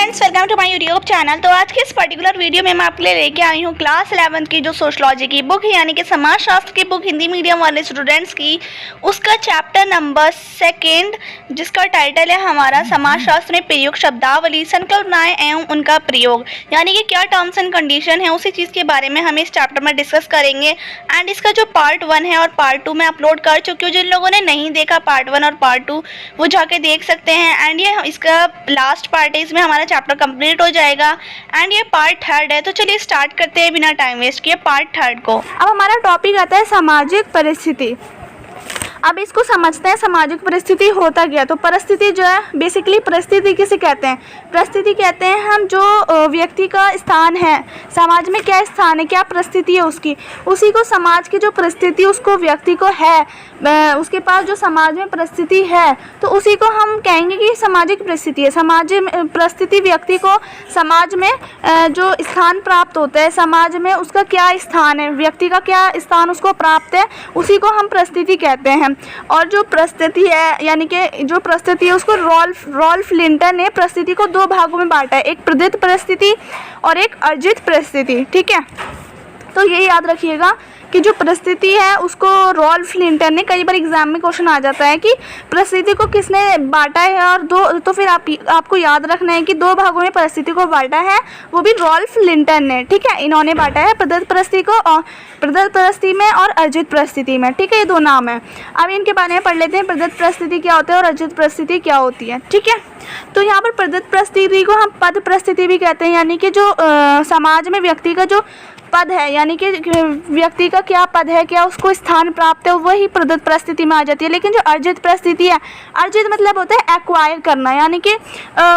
Friends, welcome to my YouTube channel. तो आज के इस पर्टिकुलर वीडियो में मैं आपके लिए लेके आई हूँ क्लास 11th की जो सोशलॉजी की बुक है, यानी कि समाजशास्त्र की बुक, हिंदी मीडियम वाले स्टूडेंट्स की, उसका चैप्टर नंबर 2 जिसका टाइटल है हमारा समाजशास्त्र में प्रयुक्त शब्दावली, संकल्पनाएं एवं उनका प्रयोग, यानी कि क्या टर्म्स एंड कंडीशन है, उसी चीज़ के बारे में हम इस चैप्टर में डिस्कस करेंगे। एंड इसका जो पार्ट 1 है और पार्ट 2 मैं अपलोड कर चुकी हूँ। जिन लोगों ने नहीं देखा पार्ट 1 और पार्ट 2 वो जाके देख सकते हैं। एंड ये इसका लास्ट पार्ट है, इसमें हमारा चैप्टर कंप्लीट हो जाएगा। एंड ये पार्ट 3 है। तो चलिए स्टार्ट करते हैं बिना टाइम वेस्ट किए पार्ट 3 को। अब हमारा टॉपिक आता है सामाजिक परिस्थिति। अब इसको समझते हैं सामाजिक परिस्थिति होता क्या। तो परिस्थिति जो है, बेसिकली परिस्थिति किसे कहते हैं? परिस्थिति कहते हैं हम जो व्यक्ति का स्थान है समाज में, क्या स्थान है, क्या परिस्थिति है उसकी, उसी को समाज की जो परिस्थिति उसको व्यक्ति को है, उसके पास जो समाज में परिस्थिति है, तो उसी को हम कहेंगे कि सामाजिक परिस्थिति है। सामाजिक परिस्थिति व्यक्ति को समाज में जो स्थान प्राप्त होता है, समाज में उसका क्या स्थान है, व्यक्ति का क्या स्थान उसको प्राप्त है, उसी को हम परिस्थिति कहते हैं। और जो परिस्थिति है, यानी कि जो परिस्थिति है उसको रॉल्फ लिंटन ने परिस्थिति को 2 भागों में बांटा है, एक प्रदत्त परिस्थिति और एक अर्जित परिस्थिति। ठीक है, तो ये याद रखिएगा कि जो परिस्थिति है उसको रॉल्फ लिंटन ने, कई बार एग्जाम में क्वेश्चन आ जाता है कि परिस्थिति को किसने बांटा है, और तो फिर आपको याद रखना है कि 2 भागों में परिस्थिति को बांटा है, वो भी रॉल्फ लिंटन ने। ठीक है, इन्होंने बांटा है प्रदत्त परिस्थिति को, और प्रदत्त परिस्थिति में और अर्जित परिस्थिति में। ठीक है, ये 2 नाम है। अब इनके बारे में पढ़ लेते हैं, प्रदत्त परिस्थिति क्या होता है और अर्जित परिस्थिति क्या होती है। ठीक है, तो यहाँ पर प्रदत्त परिस्थिति को हम पद परिस्थिति भी कहते हैं, यानी कि जो समाज में व्यक्ति का जो पद है, यानी कि व्यक्ति का क्या पद है, क्या उसको स्थान प्राप्त है, वही प्रदत्त परिस्थिति में आ जाती है। लेकिन जो अर्जित परिस्थिति है, अर्जित मतलब होता है एक्वायर करना, यानी कि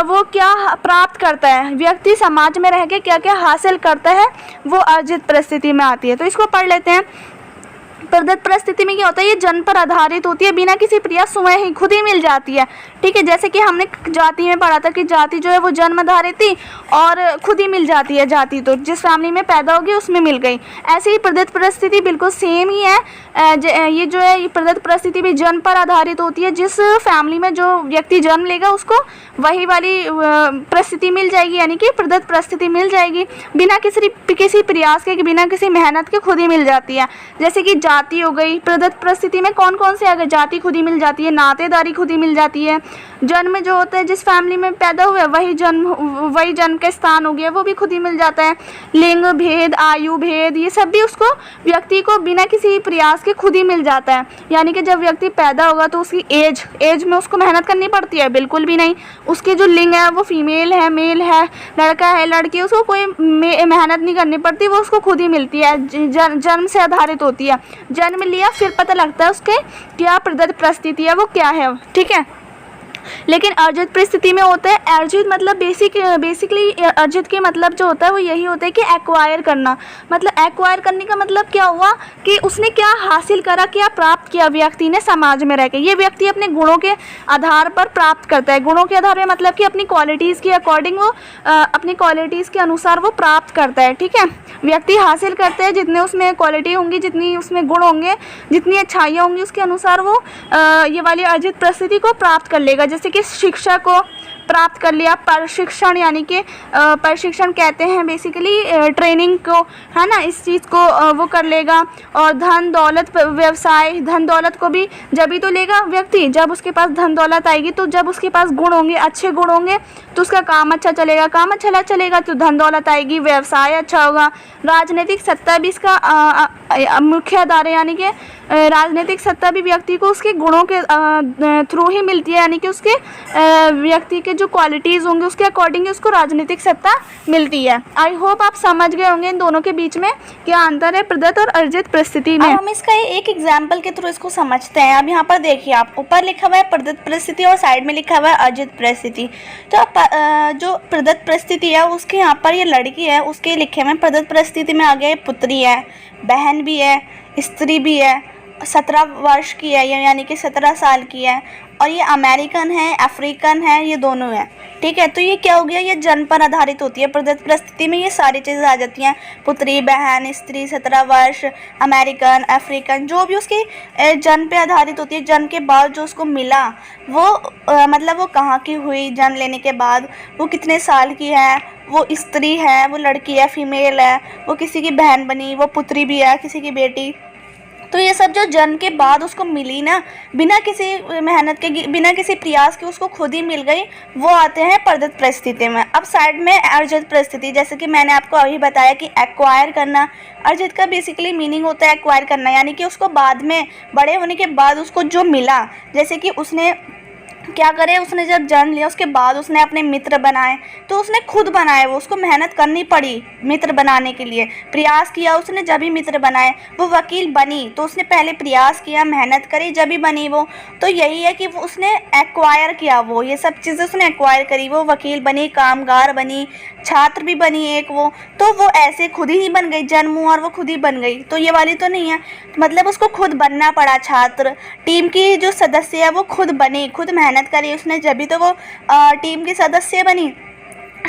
वो क्या प्राप्त करता है, व्यक्ति समाज में रह के क्या क्या हासिल करता है, वो अर्जित परिस्थिति में आती है। तो इसको पढ़ लेते हैं। प्रदत्त परिस्थिति में क्या होता है, ये जन्म पर आधारित होती है, बिना किसी प्रयास स्वयं ही खुद ही मिल जाती है। ठीक है, जैसे कि हमने जाति में पढ़ा था कि जाति जो है वो जन्म आधारित थी और खुद ही मिल जाती है। जाति तो जिस फैमिली में पैदा होगी उसमें मिल गई। ऐसे ही प्रदत्त परिस्थिति बिल्कुल सेम ही है। ये जो है, ये प्रदत्त परिस्थिति भी जन्म पर आधारित होती है, जिस फैमिली में जो व्यक्ति जन्म लेगा उसको वही वाली परिस्थिति मिल जाएगी, यानी कि प्रदत्त परिस्थिति मिल जाएगी, बिना किसी प्रयास के, बिना किसी मेहनत के खुद ही मिल जाती है। जैसे कि जाति हो गई, प्रदत्त परिस्थिति में कौन कौन से आ गए, जाति खुद ही मिल जाती है, नातेदारी खुद ही मिल जाती है, जन्म जो होता है जिस फैमिली में पैदा हुआ वही जन्म का स्थान हो गया, वो भी खुद ही मिल जाता है। लिंग भेद, आयु भेद, ये सब भी उसको व्यक्ति को बिना किसी प्रयास के खुद ही मिल जाता है। यानी कि जब व्यक्ति पैदा होगा तो उसकी एज में उसको मेहनत करनी पड़ती है? बिल्कुल भी नहीं। उसके जो लिंग है वो फीमेल है, मेल है, लड़का है, लड़की, उसको कोई मेहनत नहीं करनी पड़ती, वो उसको खुद ही मिलती है, जन्म से आधारित होती है। जन्म लिया फिर पता लगता है उसके क्या प्रदत्त परिस्थिति है, वो क्या है। ठीक है, लेकिन अर्जित परिस्थिति में होता है, अर्जित मतलब बेसिकली अर्जित के मतलब जो होता है वो यही होता है कि एक्वायर करना। मतलब एक्वायर करने का मतलब क्या हुआ कि उसने क्या हासिल करा, क्या प्राप्त किया व्यक्ति ने समाज में रह के। ये व्यक्ति अपने गुणों के आधार पर प्राप्त करता है। गुणों के आधार में मतलब कि अपनी क्वालिटीज़ के अकॉर्डिंग वो अपनी क्वालिटीज़ के अनुसार वो प्राप्त करता है। ठीक है, व्यक्ति हासिल करता है, जितने उसमें क्वालिटी होंगी, जितनी उसमें गुण होंगे, जितनी अच्छाइयाँ होंगी, उसके अनुसार वो ये वाली अर्जित परिस्थिति को प्राप्त कर लेगा। जैसे कि शिक्षा को प्राप्त कर लिया, प्रशिक्षण, यानी कि प्रशिक्षण कहते हैं बेसिकली ट्रेनिंग को, है ना, इस चीज़ को वो कर लेगा। और धन दौलत, व्यवसाय, धन दौलत को भी जब ही तो लेगा व्यक्ति जब उसके पास धन दौलत आएगी, तो जब उसके पास गुण होंगे, अच्छे गुण होंगे, तो उसका काम अच्छा चलेगा, काम अच्छा चलेगा तो धन दौलत आएगी, व्यवसाय अच्छा होगा। राजनीतिक सत्ता भी इसका मुख्य आधार है, यानी कि राजनीतिक सत्ता भी व्यक्ति को उसके गुणों के थ्रू ही मिलती है, यानी कि उसके व्यक्ति के जो क्वालिटीज़ होंगे उसके अकॉर्डिंग उसको राजनीतिक सत्ता मिलती है। आई होप आप समझ गए होंगे इन दोनों के बीच में क्या अंतर है प्रदत्त और अर्जित परिस्थिति में। अब हम इसका एक एग्जाम्पल के थ्रू इसको समझते हैं। अब यहाँ पर देखिए, आप ऊपर लिखा हुआ है प्रदत्त परिस्थिति और साइड में लिखा हुआ है अर्जित परिस्थिति। तो जो प्रदत्त परिस्थिति है उसके यहाँ पर ये लड़की है, उसके लिखे में प्रदत्त परिस्थिति में आ गया पुत्री है, बहन भी है, स्त्री भी है, 17 वर्ष की है, यानी कि 17 साल की है, और ये अमेरिकन है, अफ्रीकन है, ये दोनों हैं, ठीक है। तो ये क्या हो गया, ये जन्म पर आधारित होती है। प्रदत्त परिस्थिति में ये सारी चीज़ें आ जाती हैं, पुत्री, बहन, स्त्री, 17 वर्ष, अमेरिकन, अफ्रीकन, जो भी उसकी जन्म पे आधारित होती है। जन्म के बाद जो उसको मिला वो मतलब वो कहाँ की हुई, जन्म लेने के बाद वो कितने साल की है, वो स्त्री है, वो लड़की है, फीमेल है, वो किसी की बहन बनी, वो पुत्री भी है, किसी की बेटी। तो ये सब जो जन्म के बाद उसको मिली ना, बिना किसी मेहनत के, बिना किसी प्रयास के उसको खुद ही मिल गई, वो आते हैं प्रदत्त परिस्थिति में। अब साइड में अर्जित परिस्थिति, जैसे कि मैंने आपको अभी बताया कि एक्वायर करना, अर्जित का बेसिकली मीनिंग होता है एक्वायर करना, यानी कि उसको बाद में बड़े होने के बाद उसको जो मिला, जैसे कि उसने क्या करे, उसने जब जन्म लिया उसके बाद उसने अपने मित्र बनाए, तो उसने खुद बनाए, वो उसको मेहनत करनी पड़ी मित्र बनाने के लिए, प्रयास किया उसने, जब भी मित्र बनाए। वो वकील बनी तो उसने पहले प्रयास किया, मेहनत करी, जब भी बनी वो। तो यही है कि वो उसने एक्वायर किया, वो ये सब चीज़ें उसने एक्वायर करी, वो वकील बनी, कामगार बनी, छात्र भी बनी एक वो। तो वो ऐसे खुद ही बन गई, जन्म हुआ और वो खुद ही बन गई, तो ये वाली तो नहीं है, मतलब उसको खुद बनना पड़ा। छात्र, टीम की जो सदस्य है वो खुद बनी, खुद मेहनत करी उसने, जब भी तो वो टीम की सदस्य बनी।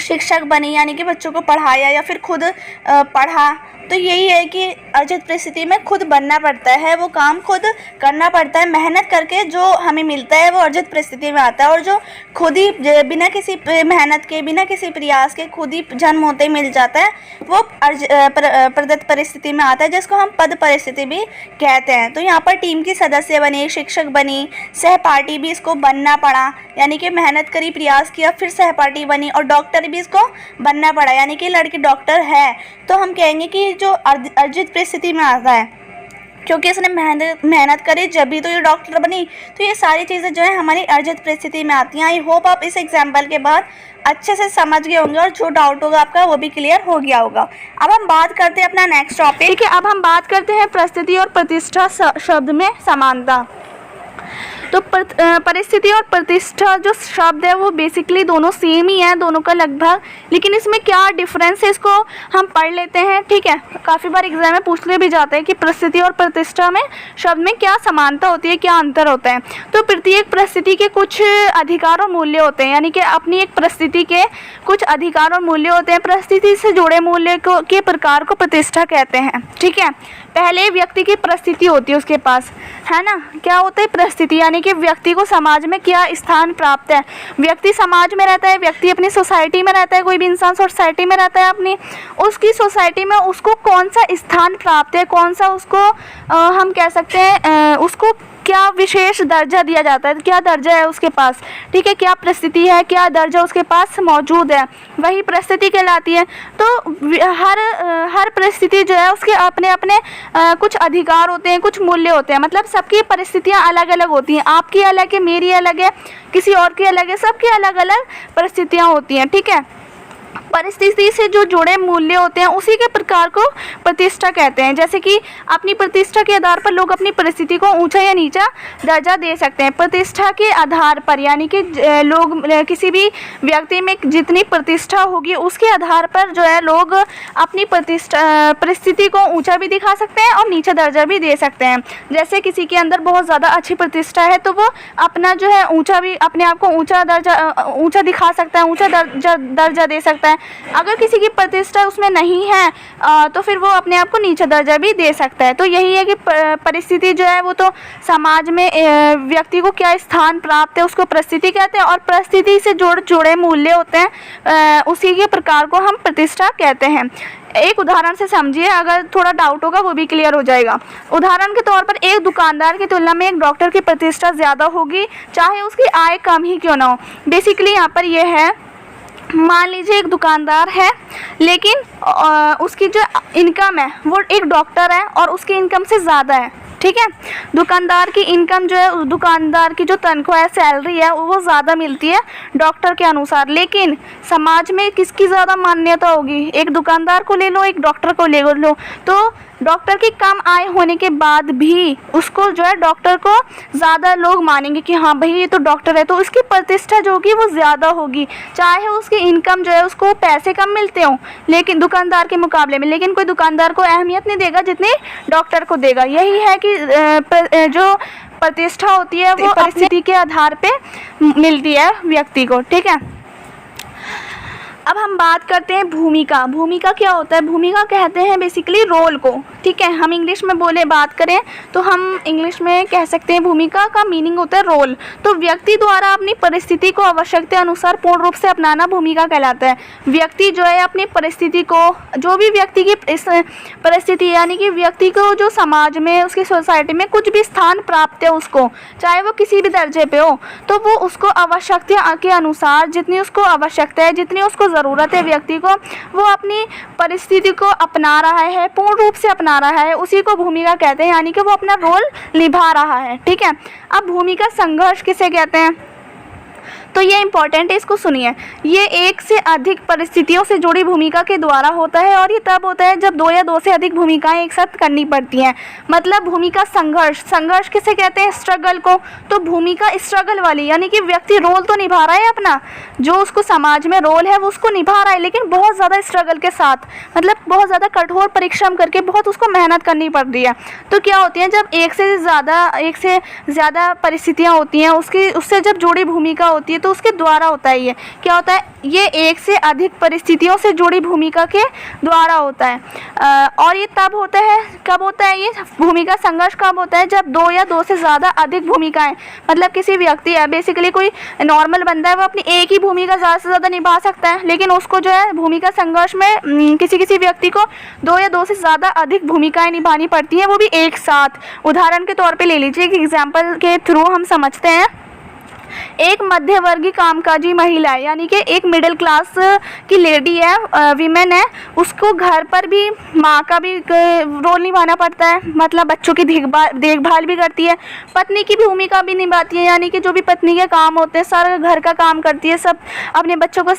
शिक्षक बनी, यानी कि बच्चों को पढ़ाया या फिर खुद पढ़ा। तो यही है कि अर्जित परिस्थिति में खुद बनना पड़ता है, वो काम खुद करना पड़ता है, मेहनत करके जो हमें मिलता है वो अर्जित परिस्थिति में आता है। और जो खुद ही बिना किसी मेहनत के, बिना किसी प्रयास के खुद ही जन्म होते ही मिल जाता है, वो प्रदत्त परिस्थिति में आता है, जिसको हम पद परिस्थिति भी कहते हैं। तो यहाँ पर टीम की सदस्य बनी, शिक्षक बनी, सहपाठी भी इसको बनना पड़ा, यानी कि मेहनत करी, प्रयास किया, फिर सहपाठी बनी, और डॉक्टर भी इसको बनना पड़ा, यानी कि लड़की डॉक्टर है तो हम कहेंगे कि जो अर्जित परिस्थिति में आता है, क्योंकि इसने मेहनत करी जब भी तो ये डॉक्टर बनी। तो ये सारी चीज़ें जो है हमारी अर्जित परिस्थिति में आती हैं। आई होप आप इस एग्जाम्पल के बाद अच्छे से समझ गए होंगे और जो डाउट होगा आपका वो भी क्लियर हो गया होगा। अब हम बात करते हैं अपना नेक्स्ट टॉपिक, ठीक है। अब हम बात करते हैं परिस्थिति और प्रतिष्ठा शब्द में समानता। तो परिस्थिति और प्रतिष्ठा जो शब्द है वो बेसिकली दोनों सेम ही है, दोनों का लगभग, लेकिन इसमें क्या डिफरेंस है इसको हम पढ़ लेते हैं, ठीक है। काफ़ी बार एग्जाम में पूछने भी जाते हैं कि परिस्थिति और प्रतिष्ठा में शब्द में क्या समानता होती है, क्या अंतर होता है। तो प्रत्येक परिस्थिति के कुछ अधिकार और मूल्य होते हैं, यानी कि अपनी एक परिस्थिति के कुछ अधिकार और मूल्य होते हैं। परिस्थिति से जुड़े मूल्य के प्रकार को प्रतिष्ठा कहते हैं, ठीक है। पहले व्यक्ति की परिस्थिति होती है उसके पास, है ना। क्या होता है परिस्थिति, यानी कि व्यक्ति को समाज में क्या स्थान प्राप्त है। व्यक्ति समाज में रहता है, व्यक्ति अपनी सोसाइटी में रहता है, कोई भी इंसान सोसाइटी में रहता है अपनी, उसकी सोसाइटी में उसको कौन सा स्थान प्राप्त है, कौन सा उसको हम कह सकते हैं उसको क्या विशेष दर्जा दिया जाता है, क्या दर्जा है उसके पास, ठीक है। क्या परिस्थिति है, क्या दर्जा उसके पास मौजूद है, वही परिस्थिति कहलाती है। तो हर परिस्थिति जो है उसके अपने अपने कुछ अधिकार होते हैं, कुछ मूल्य होते हैं। मतलब सबकी परिस्थितियाँ अलग अलग होती हैं, आपकी अलग है, मेरी अलग है, किसी और की अलग है, सबकी अलग अलग परिस्थितियाँ होती हैं, ठीक है। परिस्थिति से जो जुड़े मूल्य होते हैं उसी के प्रकार को प्रतिष्ठा कहते हैं। जैसे कि अपनी प्रतिष्ठा के आधार पर लोग अपनी परिस्थिति को ऊंचा या नीचा दर्जा दे सकते हैं। प्रतिष्ठा के आधार पर, यानी कि लोग किसी भी व्यक्ति में जितनी प्रतिष्ठा होगी उसके आधार पर जो है लोग अपनी परिस्थिति को ऊंचा भी दिखा सकते हैं और नीचा दर्जा भी दे सकते हैं। जैसे किसी के अंदर बहुत ज़्यादा अच्छी प्रतिष्ठा है तो वो अपना जो है ऊंचा भी, अपने आप को ऊंचा दिखा सकता है, ऊंचा दर्जा दे सकता है। अगर किसी की प्रतिष्ठा उसमें नहीं है तो फिर वो अपने आप को नीचा दर्जा भी दे सकता है। तो यही है कि परिस्थिति जो है वो तो समाज में व्यक्ति को क्या स्थान प्राप्त है उसको परिस्थिति कहते हैं, और परिस्थिति से जुड़े मूल्य होते हैं उसी के प्रकार को हम प्रतिष्ठा कहते हैं। एक उदाहरण से समझिए, अगर थोड़ा डाउट होगा वो भी क्लियर हो जाएगा। उदाहरण के तौर पर एक दुकानदार की तुलना में एक डॉक्टर की प्रतिष्ठा ज़्यादा होगी, चाहे उसकी आय कम ही क्यों ना हो। बेसिकली यहाँ पर यह है, मान लीजिए एक दुकानदार है लेकिन उसकी जो इनकम है वो एक डॉक्टर है और उसकी इनकम से ज़्यादा है, ठीक है। दुकानदार की इनकम जो है, उस दुकानदार की जो तनख्वाह है, सैलरी है, वो ज़्यादा मिलती है डॉक्टर के अनुसार। लेकिन समाज में किसकी ज़्यादा मान्यता होगी, एक दुकानदार को ले लो, एक डॉक्टर को ले लो, तो डॉक्टर की कम आय होने के बाद भी उसको जो है डॉक्टर को ज़्यादा लोग मानेंगे कि हाँ भाई ये तो डॉक्टर है, तो उसकी प्रतिष्ठा जो होगी वो ज़्यादा होगी, चाहे उसकी इनकम जो है उसको पैसे कम मिलते हों लेकिन दुकानदार के मुकाबले में, लेकिन कोई दुकानदार को अहमियत नहीं देगा जितनी डॉक्टर को देगा। यही है कि जो प्रतिष्ठा होती है वो परिस्थिति के आधार पे मिलती है व्यक्ति को, ठीक है। अब हम बात करते हैं भूमिका। भूमिका क्या होता है? भूमिका कहते हैं बेसिकली रोल को, ठीक है। हम इंग्लिश में बात करें तो हम इंग्लिश में कह सकते हैं भूमिका का मीनिंग होता है रोल। तो व्यक्ति द्वारा अपनी परिस्थिति को आवश्यकता अनुसार पूर्ण रूप से अपनाना भूमिका कहलाता है। व्यक्ति जो है अपनी परिस्थिति को, जो भी व्यक्ति की इस परिस्थिति यानी कि व्यक्ति को जो समाज में, उसकी सोसाइटी में कुछ भी स्थान प्राप्त है उसको, चाहे वो किसी भी दर्जे पे हो, तो वो उसको आवश्यकता के अनुसार, जितनी उसको आवश्यकता है, जितनी उसको ज़रूरत है व्यक्ति को, वो अपनी परिस्थिति को अपना रहा है, पूर्ण रूप से अपना रहा है, उसी को भूमिका कहते हैं, यानी कि वो अपना रोल निभा रहा है, ठीक है। अब भूमिका संघर्ष किसे कहते हैं? तो ये इंपॉर्टेंट है, इसको सुनिए। ये एक से अधिक परिस्थितियों से जुड़ी भूमिका के द्वारा होता है और ये तब होता है जब दो या दो से अधिक भूमिकाएं एक साथ करनी पड़ती हैं। मतलब भूमिका संघर्ष, संघर्ष किसे कहते हैं? स्ट्रगल को। तो भूमिका स्ट्रगल वाली, यानी कि व्यक्ति रोल तो निभा रहा है अपना, जो उसको समाज में रोल है वो उसको निभा रहा है, लेकिन बहुत ज़्यादा स्ट्रगल के साथ, मतलब बहुत ज़्यादा कठोर परिश्रम करके बहुत उसको मेहनत करनी पड़ रही है। तो क्या होती है, जब एक से ज़्यादा परिस्थितियाँ होती हैं उससे जब जुड़ी भूमिका होती है तो उसके द्वारा होता है। ये क्या होता है? ये एक से अधिक परिस्थितियों से जुड़ी भूमिका के द्वारा होता है। और ये तब होता है, कब होता है ये भूमिका संघर्ष? कब होता है? जब दो या दो से ज़्यादा अधिक भूमिकाएं, मतलब किसी व्यक्ति है, बेसिकली कोई नॉर्मल बंदा है, वो अपनी एक ही भूमिका ज़्यादा से ज़्यादा निभा सकता है, लेकिन उसको जो है भूमिका संघर्ष में किसी व्यक्ति को दो या दो से ज़्यादा अधिक भूमिकाएं निभानी पड़ती हैं, वो भी एक साथ। उदाहरण के तौर पे ले लीजिए, एक एग्जाम्पल के थ्रू हम समझते हैं। एक मध्यवर्गीय कामकाजी महिला है, यानी कि एक मिडिल क्लास की लेडी है, वीमेन है, उसको घर पर भी माँ का भी रोल निभाना पड़ता है, मतलब बच्चों की देखभाल भी करती है, पत्नी की भूमिका भी निभाती है, यानी कि जो भी पत्नी के काम होते हैं सारा घर का काम करती है, सब अपने बच्चों को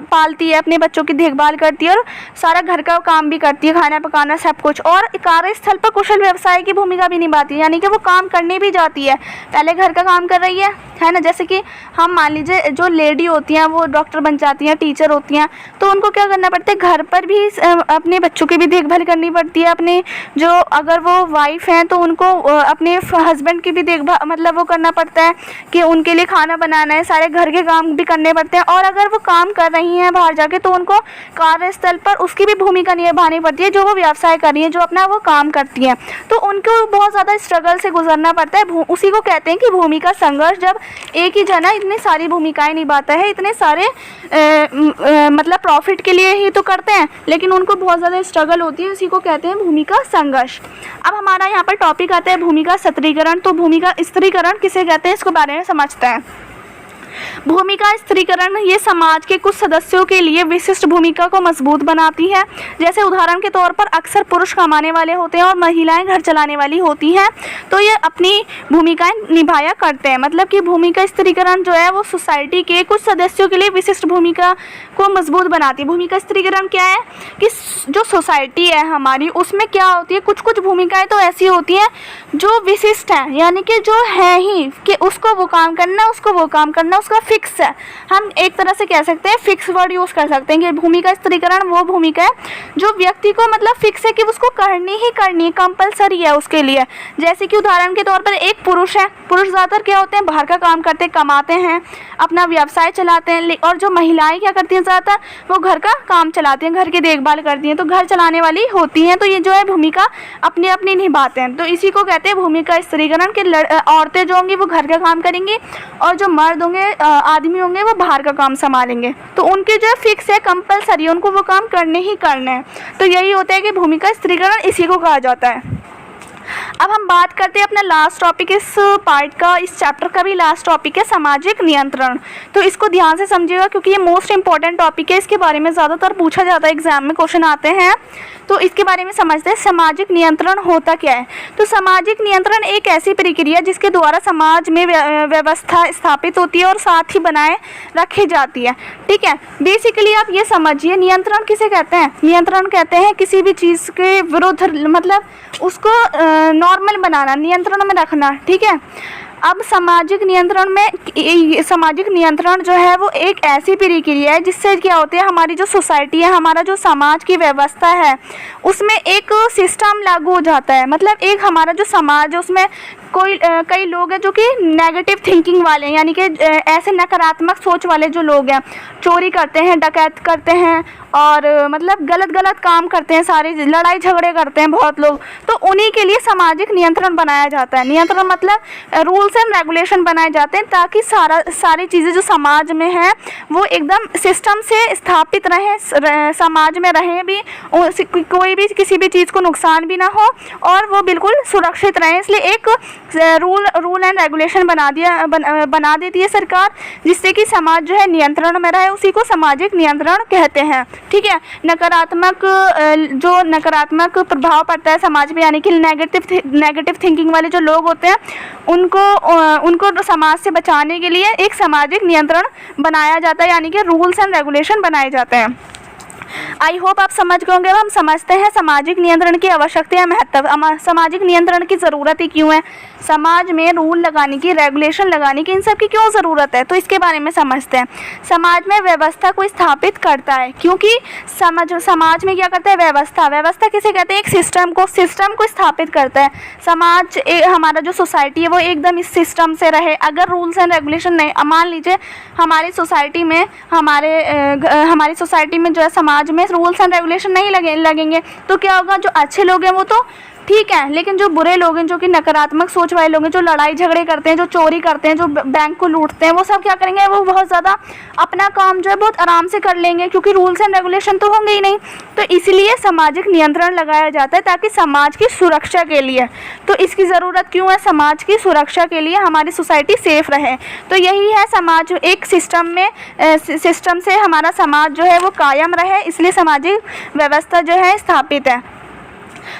पालती है, अपने बच्चों की देखभाल करती है और सारा घर का काम भी करती है, खाना पकाना सब कुछ। और कार्यस्थल पर कुशल व्यवसाय की भूमिका भी निभाती है, यानी कि वो काम करने भी जाती है, पहले घर का काम कर रही है ना। जैसे कि हम मान लीजिए जो लेडी होती हैं वो डॉक्टर बन जाती हैं, टीचर होती हैं, तो उनको क्या करना पड़ता है, घर पर भी अपने बच्चों की भी देखभाल करनी पड़ती है, अपने जो अगर वो वाइफ हैं तो उनको अपने हस्बैंड की भी देखभाल, मतलब वो करना पड़ता है कि उनके लिए खाना बनाना है, सारे घर के काम भी करने पड़ते हैं। और अगर वो काम कर रही हैं बाहर जाके तो उनको कार्यस्थल पर उसकी भी भूमिका निभानी पड़ती है, जो वो व्यवसाय कर रही है, जो अपना वो काम करती हैं, तो उनको बहुत ज़्यादा स्ट्रगल से गुजरना पड़ता है। उसी को कहते हैं कि भूमिका संघर्ष। जब एक ही जना इतनी सारी भूमिकाएं निभाता है, इतने सारे मतलब प्रॉफिट के लिए ही तो करते हैं, लेकिन उनको बहुत ज़्यादा स्ट्रगल होती है, उसी को कहते हैं भूमिका संघर्ष। अब हमारा यहाँ पर टॉपिक आता है भूमिका स्त्रीकरण। तो भूमिका स्त्रीकरण किसे कहते हैं, इसको बारे में समझते हैं। भूमिका स्त्रीकरण ये समाज के कुछ सदस्यों के लिए विशिष्ट भूमिका को मजबूत बनाती है। जैसे उदाहरण के तौर पर अक्सर पुरुष कमाने वाले होते हैं और महिलाएं घर चलाने वाली होती हैं, तो ये अपनी भूमिकाएं निभाया करते हैं। मतलब कि भूमिका स्त्रीकरण जो है वो सोसाइटी के कुछ सदस्यों के लिए विशिष्ट भूमिका को मजबूत बनाती है। भूमिका स्त्रीकरण क्या है कि जो सोसाइटी है हमारी, उसमें क्या होती है, कुछ कुछ भूमिकाएं तो ऐसी होती हैं जो विशिष्ट हैं, यानी कि जो है ही कि उसको वो काम करना, उसको वो काम करना, उसका फिक्स है। हम एक तरह से कह सकते हैं, फिक्स वर्ड यूज़ कर सकते हैं कि भूमिका स्त्रीकरण वो भूमिका है जो व्यक्ति को मतलब फिक्स है कि उसको करनी ही करनी है, कंपलसरी है उसके लिए। जैसे कि उदाहरण के तौर पर एक पुरुष है, पुरुष ज़्यादातर क्या होते हैं, बाहर का काम करते, कमाते हैं, अपना व्यवसाय चलाते हैं, और जो महिलाएं क्या करती हैं, ज़्यादातर वो घर का काम चलाती हैं, घर की देखभाल करती हैं, तो घर चलाने वाली होती हैं। तो ये जो है भूमिका अपनी अपनी निभाते हैं, तो इसी को कहते हैं भूमिका स्त्रीकरण के। औरतें जो होंगी वो घर का काम करेंगी और जो मर्द होंगे, आदमी होंगे, वो बाहर का काम संभालेंगे। तो उनके जो फिक्स है, कंपलसरी, उनको वो काम करने ही करने हैं। तो यही होता है कि भूमिका स्त्रीकरण इसी को कहा जाता है। अब हम बात करते हैं अपना लास्ट टॉपिक इस पार्ट का, इस चैप्टर का भी लास्ट टॉपिक है सामाजिक नियंत्रण। तो इसको ध्यान से समझिएगा क्योंकि ये मोस्ट इंपॉर्टेंट टॉपिक है, इसके बारे में ज़्यादातर पूछा जाता है, एग्जाम में क्वेश्चन आते हैं। तो इसके बारे में समझते हैं सामाजिक नियंत्रण होता क्या है। तो सामाजिक नियंत्रण एक ऐसी प्रक्रिया जिसके द्वारा समाज में व्यवस्था स्थापित होती है और साथ ही बनाए रखी जाती है। ठीक है, बेसिकली आप ये समझिए नियंत्रण किसे कहते हैं। नियंत्रण कहते हैं किसी भी चीज़ के विरुद्ध, मतलब उसको नॉर्मल बनाना, नियंत्रण में रखना। ठीक है, अब सामाजिक नियंत्रण जो है वो एक ऐसी प्रक्रिया है जिससे क्या होती है, हमारी जो सोसाइटी है, हमारा जो समाज की व्यवस्था है, उसमें एक सिस्टम लागू हो जाता है। मतलब एक हमारा जो समाज है उसमें कई लोग हैं जो कि नेगेटिव थिंकिंग वाले हैं, यानी कि ऐसे नकारात्मक सोच वाले जो लोग हैं, चोरी करते हैं, डकैत करते हैं और मतलब गलत काम करते हैं, सारे लड़ाई झगड़े करते हैं बहुत लोग। तो उन्हीं के लिए सामाजिक नियंत्रण बनाया जाता है। नियंत्रण मतलब रूल्स एंड रेगुलेशन बनाए जाते हैं ताकि सारी चीज़ें जो समाज में हैं वो एकदम सिस्टम से स्थापित रहें, समाज में रहें भी, कोई भी किसी भी चीज़ को नुकसान भी ना हो और वो बिल्कुल सुरक्षित रहें। इसलिए एक रूल एंड रेगुलेशन बना देती है सरकार, जिससे कि समाज जो है नियंत्रण में रहे, उसी को सामाजिक नियंत्रण कहते हैं। ठीक है, नकारात्मक प्रभाव पड़ता है समाज में, यानी कि नेगेटिव थिंकिंग वाले जो लोग होते हैं उनको समाज से बचाने के लिए एक सामाजिक नियंत्रण बनाया जाता है, यानी कि रूल्स एंड रेगुलेशन बनाए जाते हैं। आई होप आप समझ गए होंगे। अब हम समझते हैं सामाजिक नियंत्रण की आवश्यकता या महत्व, सामाजिक नियंत्रण की ज़रूरत ही क्यों है, समाज में रूल लगाने की, रेगुलेशन लगाने की, इन सब की क्यों ज़रूरत है। तो इसके बारे में समझते हैं। समाज में व्यवस्था को स्थापित करता है, क्योंकि समाज में क्या करता है, व्यवस्था किसे कहते हैं, एक सिस्टम को स्थापित करता है। समाज हमारा जो सोसाइटी है वो एकदम इस सिस्टम से रहे। अगर रूल्स एंड रेगुलेशन नहीं, मान लीजिए हमारी सोसाइटी में जो है समाज में रूल्स एंड रेगुलेशन नहीं लगेंगे तो क्या होगा, जो अच्छे लोग हैं वो तो ठीक है, लेकिन जो बुरे लोग हैं, जो कि नकारात्मक सोच वाले लोग हैं, जो लड़ाई झगड़े करते हैं, जो चोरी करते हैं, जो बैंक को लूटते हैं, वो सब क्या करेंगे, वो बहुत ज़्यादा अपना काम जो है बहुत आराम से कर लेंगे, क्योंकि रूल्स एंड रेगुलेशन तो होंगे ही नहीं। तो इसलिए सामाजिक नियंत्रण लगाया जाता है ताकि समाज की सुरक्षा के लिए। तो इसकी ज़रूरत क्यों है, समाज की सुरक्षा के लिए, हमारी सोसाइटी सेफ रहे। तो यही है, समाज एक सिस्टम से हमारा समाज जो है वो कायम रहे, इसलिए सामाजिक व्यवस्था जो है स्थापित है।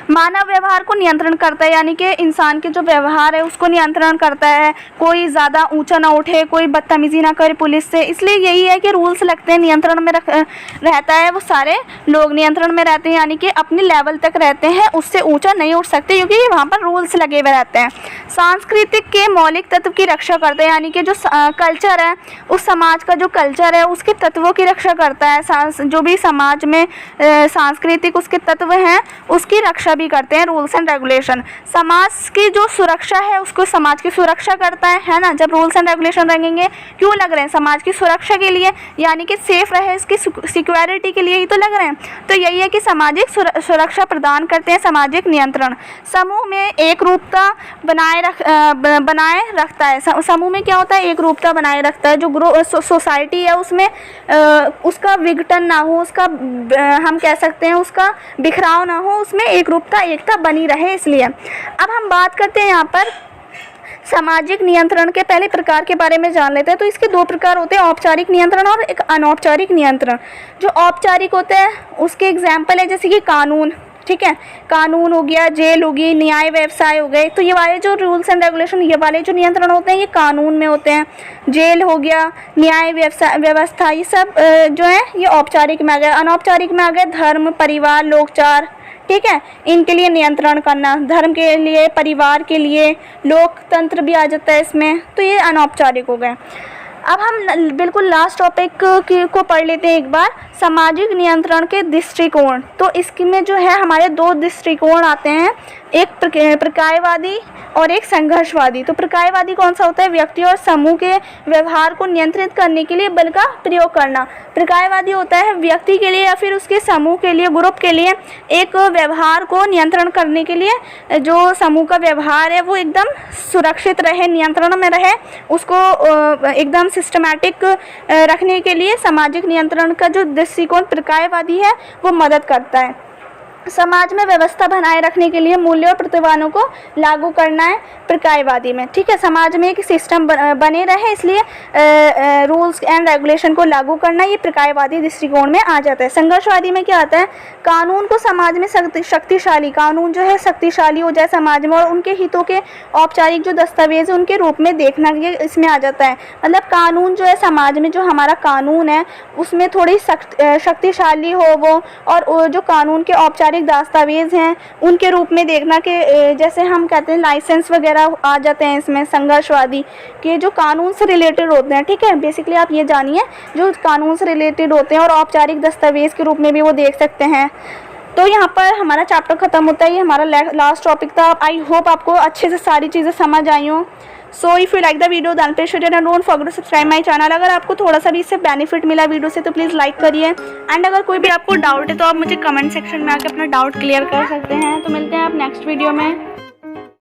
मानव व्यवहार को नियंत्रण करता है, यानी कि इंसान के जो व्यवहार है उसको नियंत्रण करता है। कोई ज़्यादा ऊंचा ना उठे, कोई बदतमीज़ी ना करे पुलिस से। इसलिए यही है कि रूल्स लगते हैं, नियंत्रण में रहता है, वो सारे लोग नियंत्रण में रहते हैं, यानी कि अपने लेवल तक रहते हैं, उससे ऊंचा नहीं उठ सकते क्योंकि वहाँ पर रूल्स लगे हुए रहते हैं। सांस्कृतिक के मौलिक तत्व की रक्षा करते हैं, यानी कि जो कल्चर है, उस समाज का जो कल्चर है उसके तत्वों की रक्षा करता है। जो भी समाज में सांस्कृतिक उसके तत्व हैं उसकी रक्षा भी करते हैं रूल्स एंड रेगुलेशन। समाज की जो सुरक्षा है उसको समाज की सुरक्षा करता है ना। जब रूल्स एंड रेगुलेशन लगेंगे, क्यों लग रहे हैं, समाज की सुरक्षा के लिए, यानी कि सेफ रहे, इसकी सिक्योरिटी के लिए ही तो लग रहे हैं। तो यही है कि सामाजिक सुरक्षा प्रदान करते हैं सामाजिक नियंत्रण। समूह में एक रूपता बनाए रखता है। समूह में क्या होता है, एक रूपता बनाए रखता है। जो सोसाइटी है उसमें उसका विघटन ना हो, उसका हम कह सकते हैं उसका बिखराव ना हो, उसमें एक रूपता एकता बनी रहे। इसलिए अब हम बात करते हैं यहाँ पर सामाजिक नियंत्रण के पहले प्रकार के बारे में जान लेते हैं। तो इसके दो प्रकार होते हैं, औपचारिक नियंत्रण और एक अनौपचारिक नियंत्रण। जो औपचारिक होते हैं उसके एग्जाम्पल है जैसे कि कानून, ठीक है, कानून हो गया, जेल होगी, न्याय व्यवसाय हो गए। तो ये वाले जो रूल्स एंड रेगुलेशन, ये वाले जो नियंत्रण होते हैं ये कानून में होते हैं। जेल हो गया, न्याय व्यवस्था, ये सब जो है ये औपचारिक में आ गया। अनौपचारिक में आ गए धर्म, परिवार, लोकचार, ठीक है, इनके लिए नियंत्रण करना। धर्म के लिए, परिवार के लिए, लोकतंत्र भी आ जाता है इसमें। तो ये अनौपचारिक हो गए। अब हम बिल्कुल लास्ट टॉपिक को पढ़ लेते हैं एक बार, सामाजिक नियंत्रण के दृष्टिकोण। तो इसमें जो है हमारे दो दृष्टिकोण आते हैं, एक प्रकायवादी और एक संघर्षवादी। तो प्रकायवादी कौन सा होता है, व्यक्ति और समूह के व्यवहार को नियंत्रित करने के लिए बल का प्रयोग करना। प्रकायवादी होता है व्यक्ति के लिए या फिर उसके समूह के लिए, ग्रुप के लिए एक व्यवहार को नियंत्रण करने के लिए, जो समूह का व्यवहार है वो एकदम सुरक्षित रहे, नियंत्रण में रहे, उसको एकदम सिस्टमैटिक रखने के लिए सामाजिक नियंत्रण का जो दृष्टिकोण प्रकायवादी है वो मदद करता है। समाज में व्यवस्था बनाए रखने के लिए मूल्यों और प्रतिवानों को लागू करना है प्रकायवादी में। ठीक है, समाज में एक सिस्टम बने रहे इसलिए रूल्स एंड रेगुलेशन को लागू करना ये प्रकायवादी दृष्टिकोण में आ जाता है। संघर्षवादी में क्या आता है, कानून को समाज में शक्तिशाली, कानून जो है शक्तिशाली हो जाए समाज में और उनके हितों के औपचारिक जो दस्तावेज है उनके रूप में देखना, ये इसमें आ जाता है। मतलब कानून जो है समाज में, जो हमारा कानून है उसमें थोड़ी शक्तिशाली हो वो, और जो कानून के औपचारिक दस्तावेज हैं उनके रूप में देखना कि जैसे हम कहते हैं लाइसेंस वगैरह आ जाते हैं इसमें संघर्षवादी के, जो कानून से रिलेटेड होते हैं। ठीक है, बेसिकली आप ये जानिए जो कानून से रिलेटेड होते हैं और औपचारिक दस्तावेज के रूप में भी वो देख सकते हैं। तो यहाँ पर हमारा चैप्टर ख़त्म होता है, ये हमारा लास्ट टॉपिक था। आई होप आपको अच्छे से सारी चीज़ें समझ आई हों। So if you like the video then please share and don't forget to subscribe my channel. अगर आपको थोड़ा सा भी इससे बेनिफिट मिला वीडियो से तो प्लीज़ लाइक करिए, एंड अगर कोई भी आपको डाउट है तो आप मुझे कमेंट सेक्शन में आके अपना डाउट क्लियर कर सकते हैं। तो मिलते हैं आप नेक्स्ट वीडियो में।